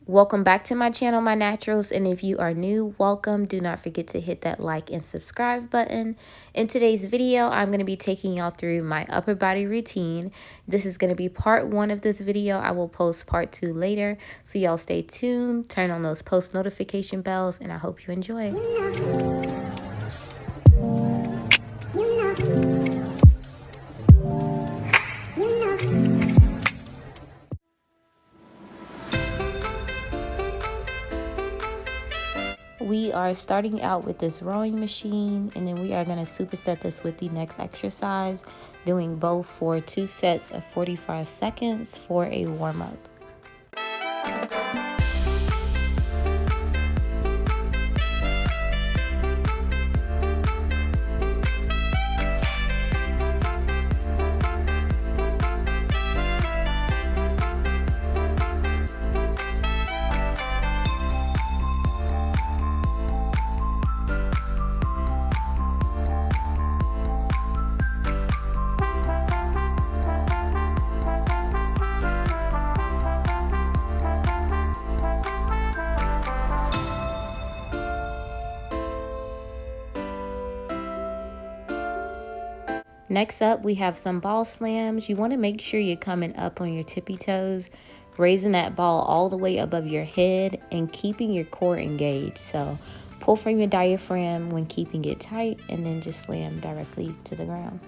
Welcome back to my channel, my naturals, and if you are new, welcome. Do not forget to hit that like and subscribe button. In today's video, I'm going to be taking y'all through my upper body routine. This is going to be part 1 of this video. I will post part 2 later, so y'all stay tuned, turn on those post notification bells, and I hope you enjoy. We are starting out with this rowing machine, and then we are going to superset this with the next exercise, doing both for 2 sets of 45 seconds for a warm-up. Next up, we have some ball slams. You want to make sure you're coming up on your tippy toes, raising that ball all the way above your head and keeping your core engaged. So pull from your diaphragm when keeping it tight, and then just slam directly to the ground.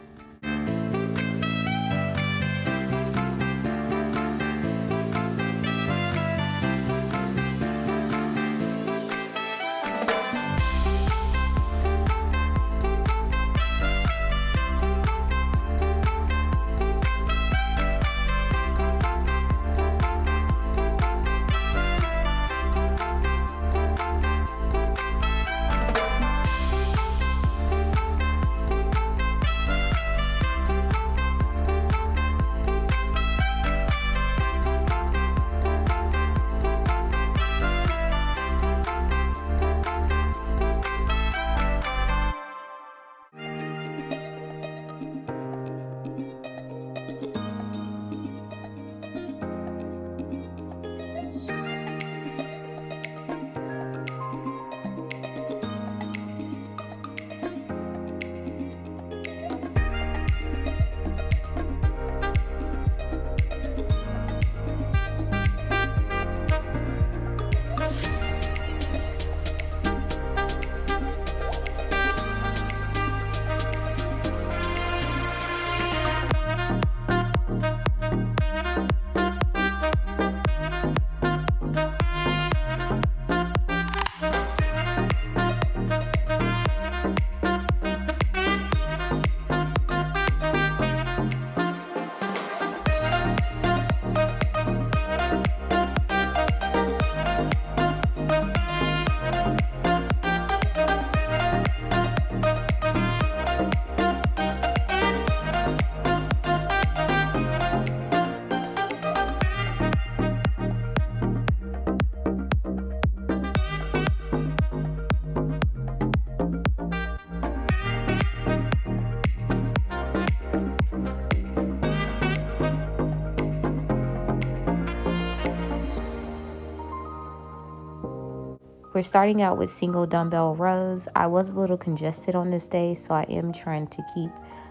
We're starting out with single dumbbell rows. I was a little congested on this day, so I am trying to keep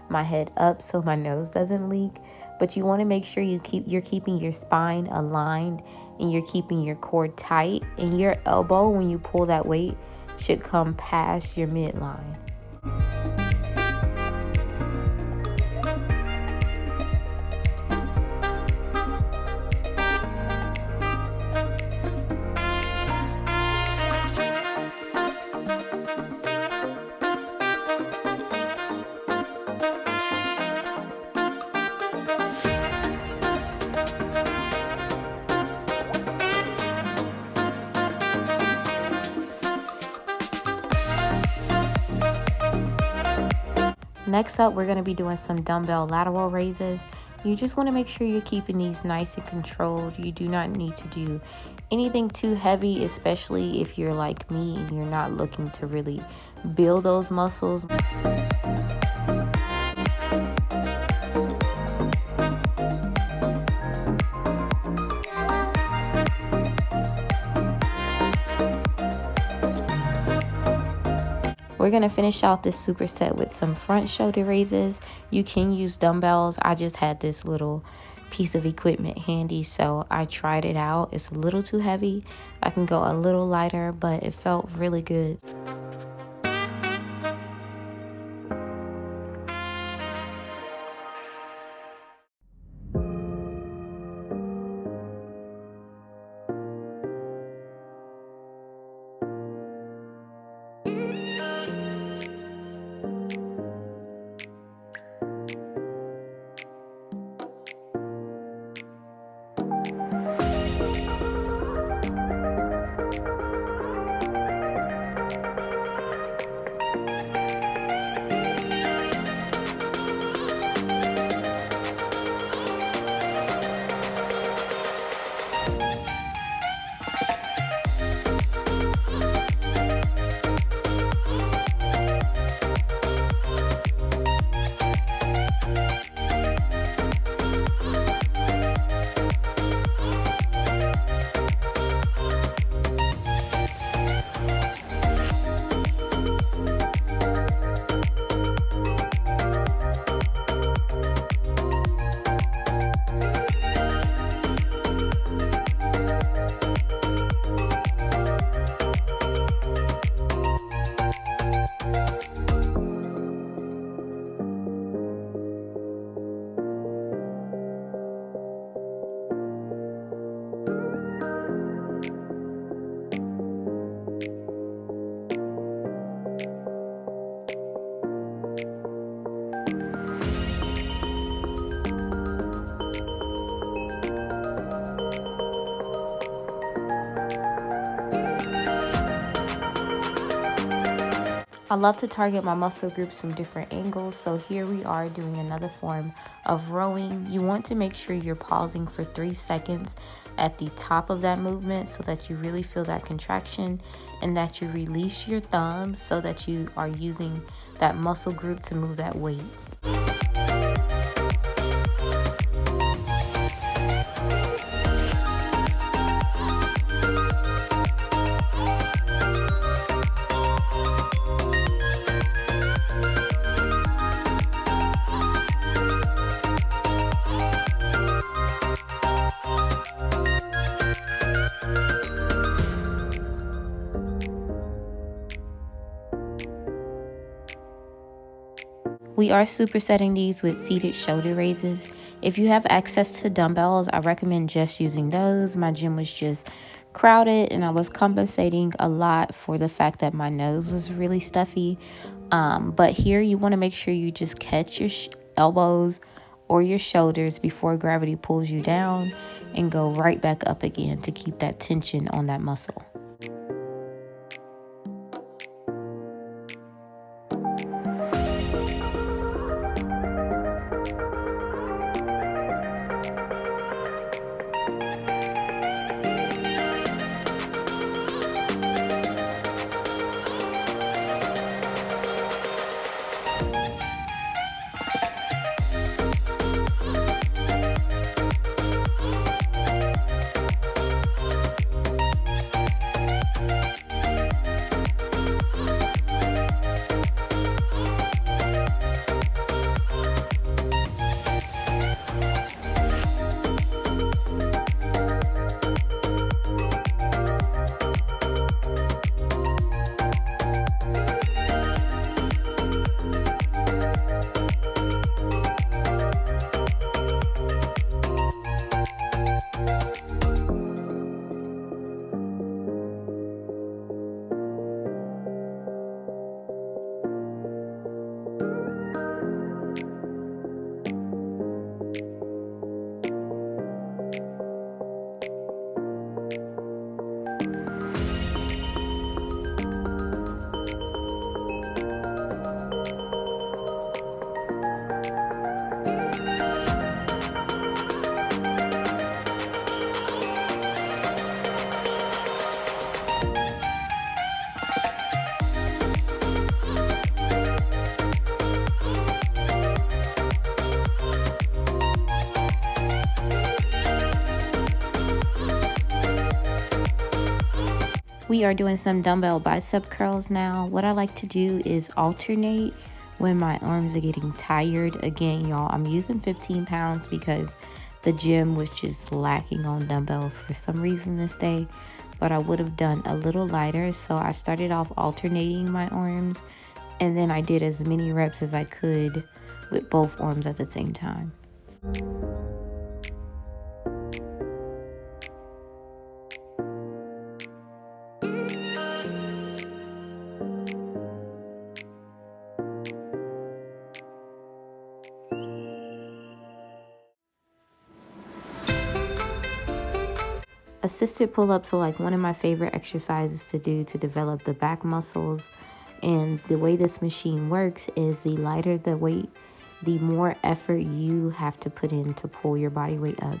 my head up so my nose doesn't leak. But you want to make sure you're keeping your spine aligned and you're keeping your core tight. And your elbow, when you pull that weight, should come past your midline. Next up, we're going to be doing some dumbbell lateral raises. You just want to make sure you're keeping these nice and controlled. You do not need to do anything too heavy, especially if you're like me and you're not looking to really build those muscles. We're going to finish out this superset with some front shoulder raises. You can use dumbbells. I just had this little piece of equipment handy, so I tried it out. It's a little too heavy. I can go a little lighter, but it felt really good. I love to target my muscle groups from different angles, so here we are doing another form of rowing. You want to make sure you're pausing for 3 seconds at the top of that movement so that you really feel that contraction, and that you release your thumb so that you are using that muscle group to move that weight. We are supersetting these with seated shoulder raises. If you have access to dumbbells, I recommend just using those. My gym was just crowded and I was compensating a lot for the fact that my nose was really stuffy. But here you want to make sure you just catch your elbows or your shoulders before gravity pulls you down, and go right back up again to keep that tension on that muscle. We are doing some dumbbell bicep curls now. What I like to do is alternate when my arms are getting tired. Again, y'all, I'm using 15 pounds because the gym was just lacking on dumbbells for some reason this day, but I would have done a little lighter. So I started off alternating my arms, and then I did as many reps as I could with both arms at the same time. Assisted pull-ups are like one of my favorite exercises to do to develop the back muscles. And the way this machine works is the lighter the weight, the more effort you have to put in to pull your body weight up.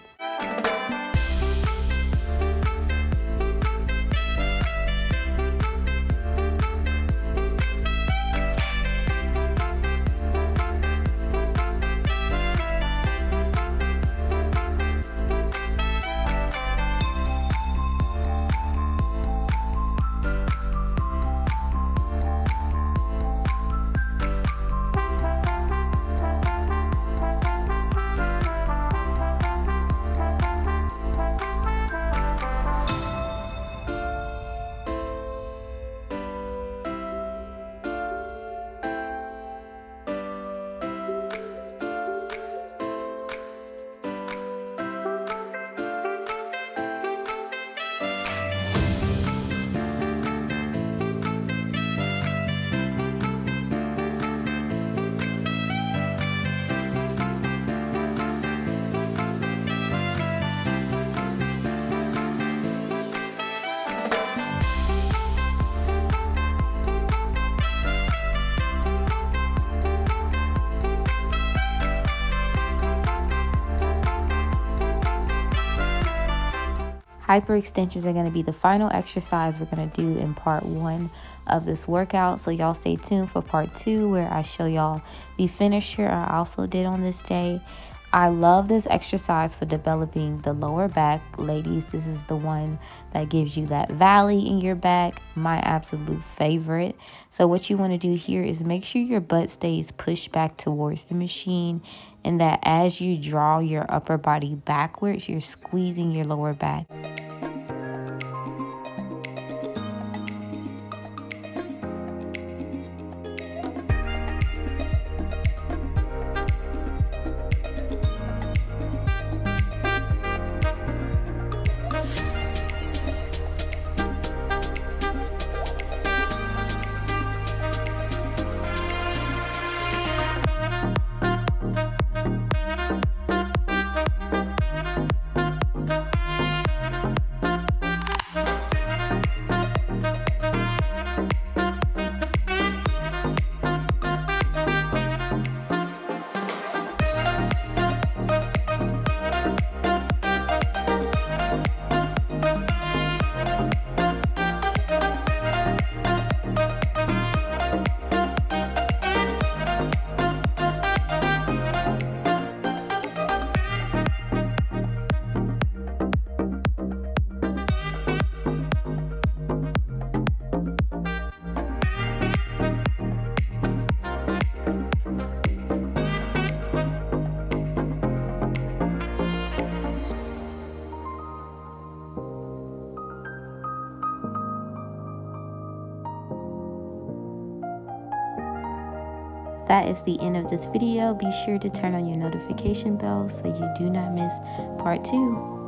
Hyperextensions are going to be the final exercise we're going to do in part 1 of this workout. So y'all stay tuned for part 2 where I show y'all the finisher I also did on this day. I love this exercise for developing the lower back. Ladies, this is the one that gives you that valley in your back, my absolute favorite. So what you want to do here is make sure your butt stays pushed back towards the machine, and that as you draw your upper body backwards, you're squeezing your lower back. That is the end of this video. Be sure to turn on your notification bell so you do not miss part 2.